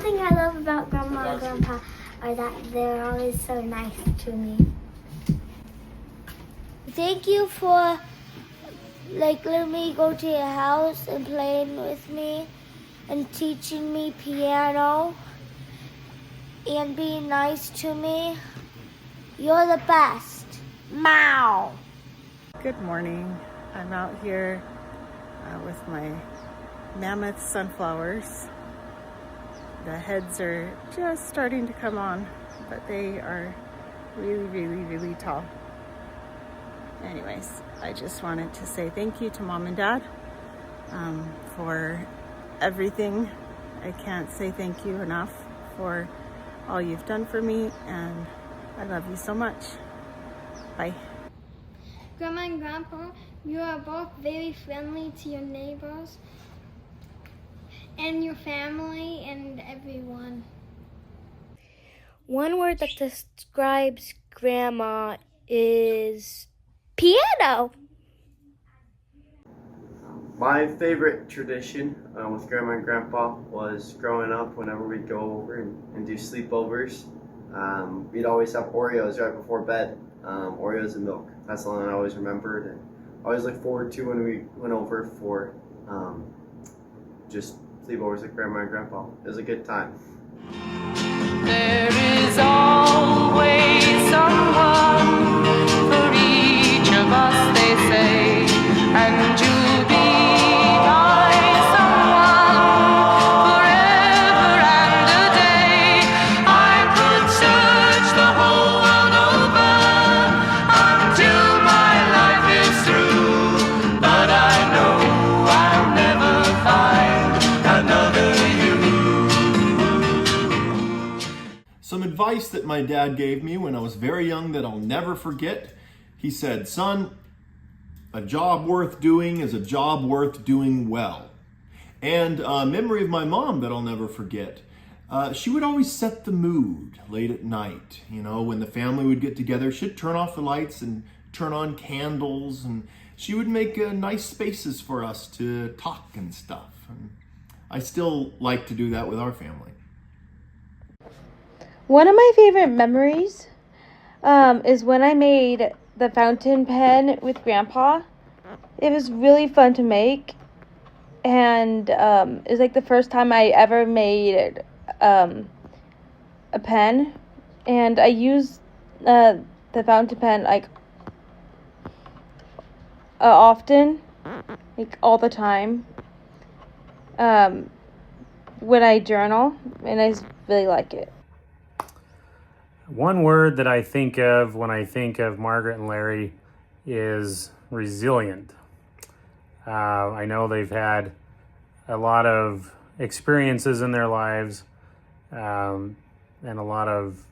thing I love about Grandma and Grandpa are that they're always so nice to me. Thank you for letting me go to your house and playing with me and teaching me piano and being nice to me. You're the best. Meow. Good morning. I'm out here with my mammoth sunflowers. The heads are just starting to come on, but they are really tall. Anyways, I just wanted to say thank you to Mom and Dad for everything. I can't say thank you enough for all you've done for me, and I love you so much. Bye. Grandma and Grandpa, you are both very friendly to your neighbors and your family and everyone. One word that describes Grandma is piano. My favorite tradition with Grandma and Grandpa was growing up. Whenever we'd go over and do sleepovers, we'd always have Oreos right before bed. Oreos and milk. That's the one I always remembered and always look forward to when we went over for just sleepovers with Grandma and Grandpa. It was a good time. There is always someone for each of us, they say, and you'll be my someone forever and a day. I could search the whole world over until my life is through, but I know I'll never find another you. Some advice that my dad gave me when I was very young that I'll never forget. He said, "Son, a job worth doing is a job worth doing well." And a memory of my mom that I'll never forget. She would always set the mood late at night. You know, when the family would get together, she'd turn off the lights and turn on candles, and she would make nice spaces for us to talk and stuff. And I still like to do that with our family. One of my favorite memories is when I made the fountain pen with Grandpa. It was really fun to make, and it was like the first time I ever made a pen, and I used the fountain pen like often, like all the time, when I journal, and I really like it. One word that I think of when I think of Margaret and Larry is resilient. I know they've had a lot of experiences in their lives and a lot of,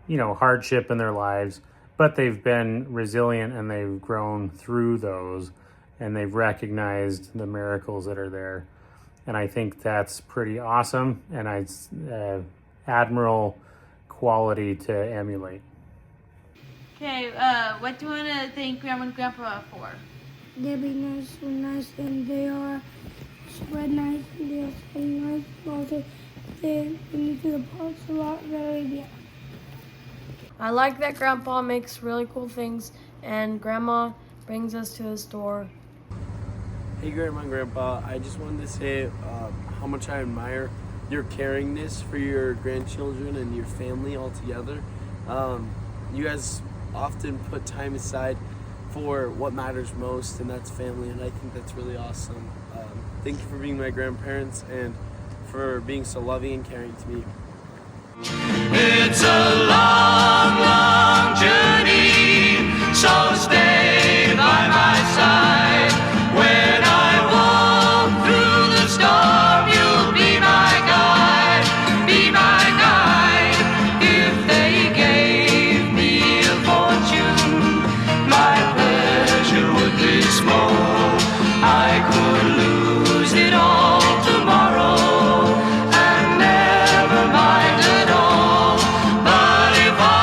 hardship in their lives, but they've been resilient and they've grown through those, and they've recognized the miracles that are there. And I think that's pretty awesome, and it's admirable quality to emulate. Okay, what do you want to thank Grandma and Grandpa for? They're being so nice, and they are so nice, and they are so nice. Also, they bring me to the parks a lot, very well. I like that Grandpa makes really cool things, and Grandma brings us to the store. Hey Grandma and Grandpa, I just wanted to say how much I admire your caringness for your grandchildren and your family all together. You guys often put time aside for what matters most, and that's family, and I think that's really awesome. Thank you for being my grandparents and for being so loving and caring to me. It's a long journey, so stay by my side. When I walk through the storm, you'll be my guide, be my guide. If they gave me a fortune, my pleasure would be small. I could lose it all tomorrow and never mind at all. But if I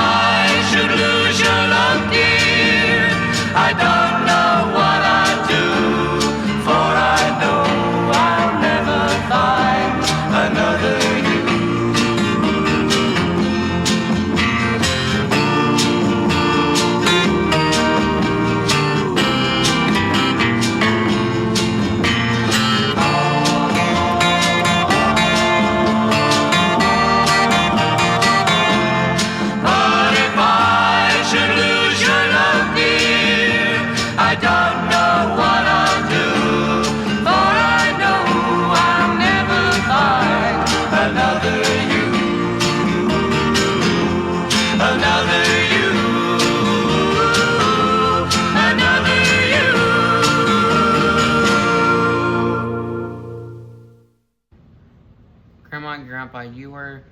Grandpa, you were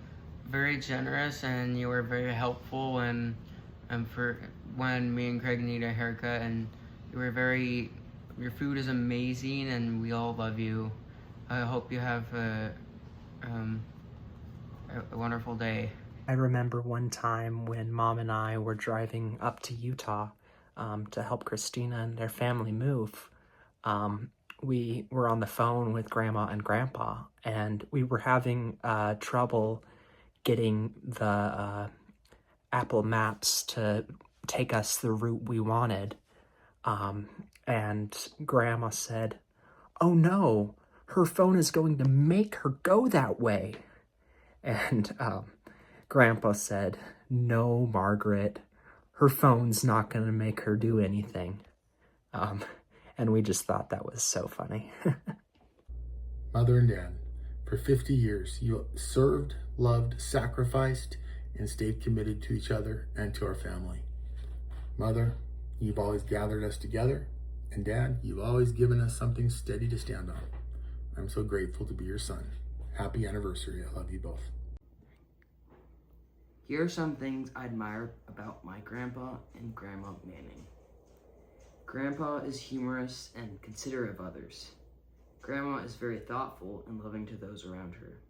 very generous and you were very helpful for when me and Craig need a haircut, and your food is amazing and we all love you. I hope you have a wonderful day. I remember one time when Mom and I were driving up to Utah to help Christina and their family move. We were on the phone with Grandma and Grandpa, and we were having trouble getting the Apple Maps to take us the route we wanted. And Grandma said, "Oh no, her phone is going to make her go that way." And Grandpa said, "No, Margaret, her phone's not going to make her do anything." And we just thought that was so funny. Mother and Dad, for 50 years, you served, loved, sacrificed, and stayed committed to each other and to our family. Mother, you've always gathered us together, and Dad, you've always given us something steady to stand on. I'm so grateful to be your son. Happy anniversary. I love you both. Here are some things I admire about my grandpa and Grandma Manning. Grandpa is humorous and considerate of others. Grandma is very thoughtful and loving to those around her.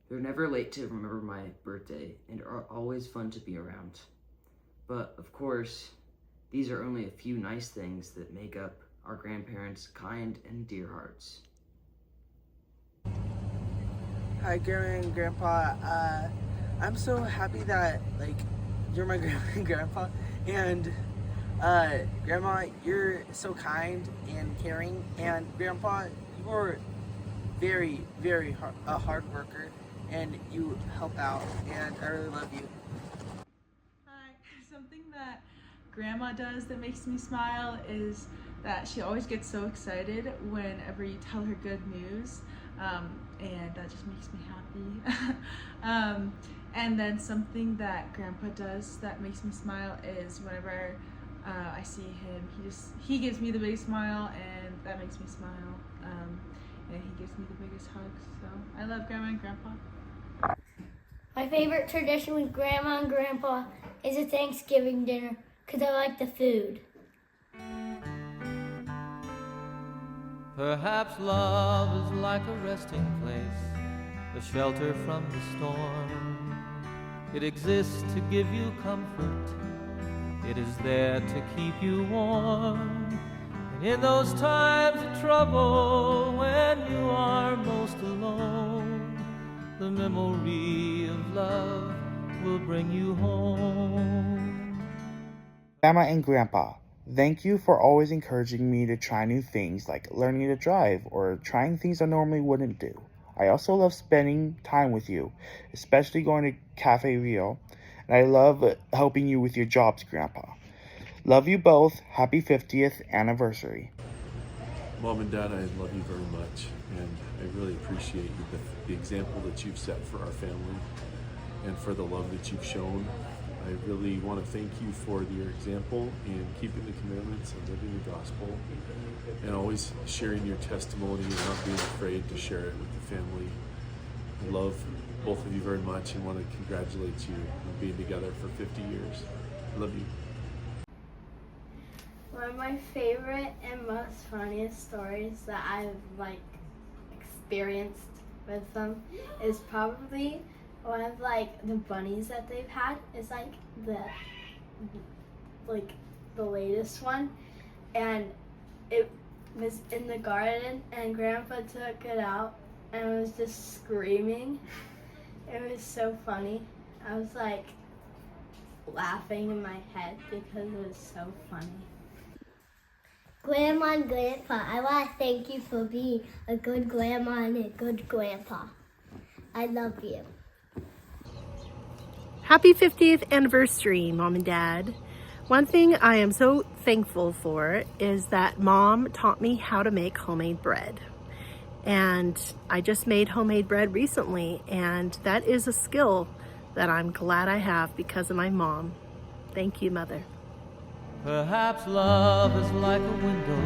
They're never late to remember my birthday and are always fun to be around. But, of course, these are only a few nice things that make up our grandparents' kind and dear hearts. Hi, Grandma and Grandpa. I'm so happy that, you're my grandma and grandpa. And, Grandma, you're so kind and caring. And, Grandpa, you are very, very a hard worker. And you help out. And I really love you. Hi. Something that Grandma does that makes me smile is that she always gets so excited whenever you tell her good news. And that just makes me happy. And then something that Grandpa does that makes me smile is whenever I see him, he gives me the biggest smile, and that makes me smile. And he gives me the biggest hugs. So I love Grandma and Grandpa. My favorite tradition with Grandma and Grandpa is a Thanksgiving dinner because I like the food. Perhaps love is like a resting place, a shelter from the storm. It exists to give you comfort. It is there to keep you warm. And in those times of trouble, when you are most alone, the memory of love will bring you home. Grandma and Grandpa, thank you for always encouraging me to try new things like learning to drive or trying things I normally wouldn't do. I also love spending time with you, especially going to Cafe Rio, and I love helping you with your jobs, Grandpa. Love you both. Happy 50th anniversary. Mom and Dad, I love you very much, and I really appreciate the example that you've set for our family and for the love that you've shown. I really want to thank you for your example in keeping the commandments and living the gospel and always sharing your testimony and not being afraid to share it with the family. I love both of you very much and want to congratulate you on being together for 50 years. I love you. One of my favorite and most funniest stories that I've experienced with them is probably one of the bunnies that they've had. Is the latest one, and it was in the garden and Grandpa took it out and it was just screaming. It was so funny. I was laughing in my head because it was so funny. Grandma and Grandpa, I want to thank you for being a good grandma and a good grandpa. I love you. Happy 50th anniversary, Mom and Dad. One thing I am so thankful for is that Mom taught me how to make homemade bread. And I just made homemade bread recently, and that is a skill that I'm glad I have because of my mom. Thank you, Mother. Perhaps love is like a window,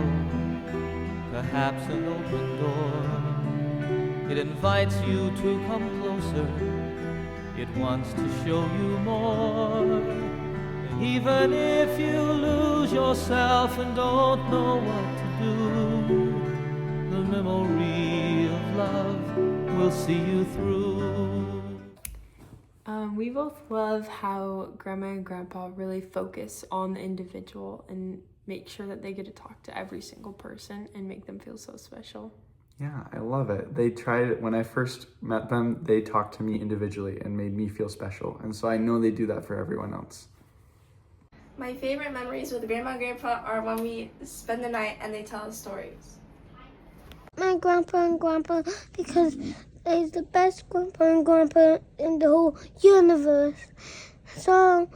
perhaps an open door. It invites you to come close. closer. It wants to show you more. Even if you lose yourself and don't know what to do, the memory of love will see you through. We both love how Grandma and Grandpa really focus on the individual and make sure that they get to talk to every single person and make them feel so special. Yeah, I love it. They tried, when I first met them, they talked to me individually and made me feel special. And so I know they do that for everyone else. My favorite memories with Grandma and Grandpa are when we spend the night and they tell us stories. My grandpa and grandpa, because they're the best grandpa and grandpa in the whole universe. So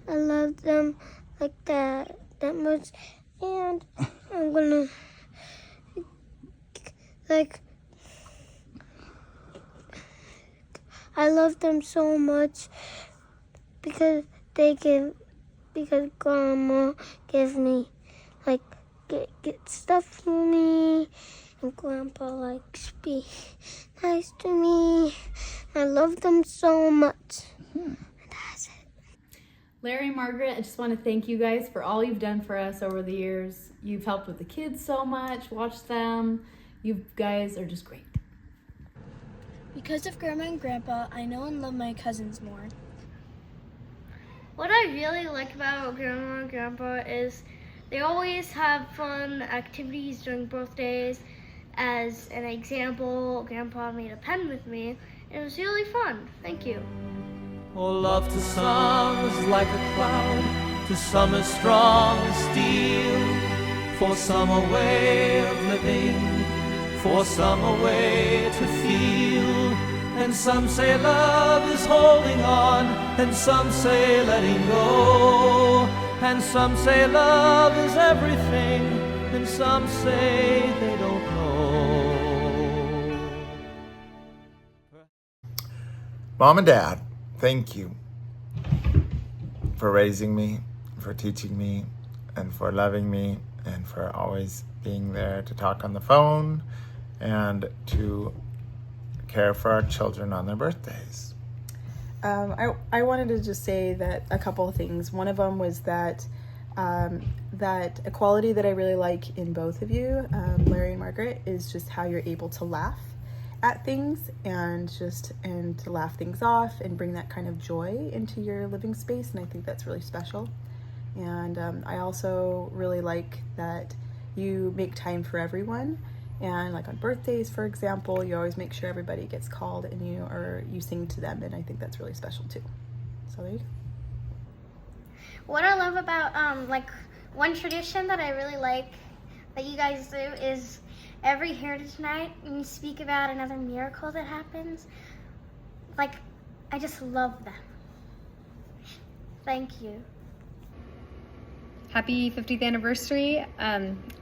I love them like that much. And I'm gonna I love them so much because Grandma gives me get stuff for me, and Grandpa likes to be nice to me. I love them so much. That's it. Larry and Margaret, I just want to thank you guys for all you've done for us over the years. You've helped with the kids so much, watched them. You guys are just great. Because of Grandma and Grandpa, I know and love my cousins more. What I really like about Grandma and Grandpa is they always have fun activities during birthdays. As an example, Grandpa made a pen with me. It was really fun. Thank you. Oh, love to some is like a cloud, to some as strong as steel. For some a way of living, for some a way to feel. And some say love is holding on, and some say letting go. And some say love is everything, and some say they don't know. Mom and Dad, thank you for raising me, for teaching me, and for loving me, and for always being there to talk on the phone and to care for our children on their birthdays. I wanted to just say that a couple of things. One of them was that that a quality that I really like in both of you, Larry and Margaret, is just how you're able to laugh at things and to laugh things off and bring that kind of joy into your living space, and I think that's really special. And I also really like that you make time for everyone. And like on birthdays, for example, you always make sure everybody gets called and you sing to them, and I think that's really special too. So there you go. What I love about one tradition that I really like that you guys do is every Heritage Night when you speak about another miracle that happens. I just love them. Thank you. Happy 50th anniversary.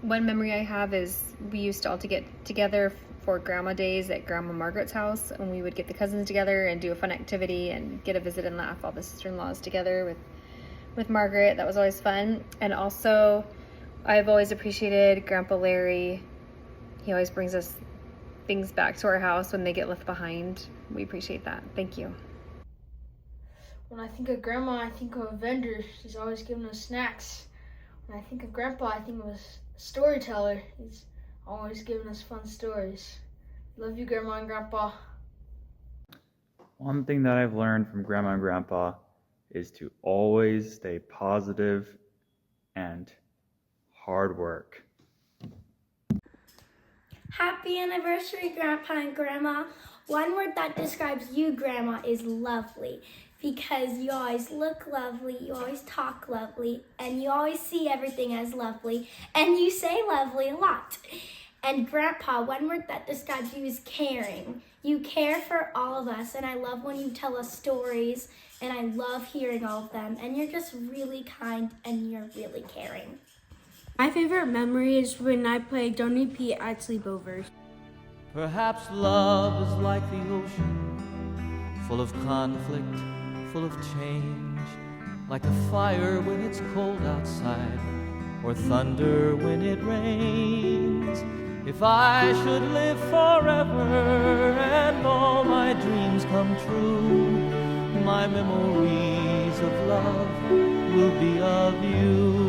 One memory I have is we used to all to get together for Grandma Days at Grandma Margaret's house, and we would get the cousins together and do a fun activity and get a visit and laugh all the sister-in-laws together with Margaret. That was always fun. And also, I've always appreciated Grandpa Larry. He always brings us things back to our house when they get left behind. We appreciate that. Thank you. When I think of Grandma, I think of a vendor. She's always giving us snacks. When I think of Grandpa, I think of a storyteller. He's always giving us fun stories. Love you, Grandma and Grandpa. One thing that I've learned from Grandma and Grandpa is to always stay positive and hard work. Happy anniversary, Grandpa and Grandma. One word that describes you, Grandma, is lovely. Because you always look lovely, you always talk lovely, and you always see everything as lovely, and you say lovely a lot. And Grandpa, one word that describes you is caring. You care for all of us, and I love when you tell us stories, and I love hearing all of them, and you're just really kind, and you're really caring. My favorite memory is when I play Don't Repeat at sleepovers. Perhaps love is like the ocean, full of conflict, full of change, like a fire when it's cold outside, or thunder when it rains. If I should live forever and all my dreams come true, my memories of love will be of you.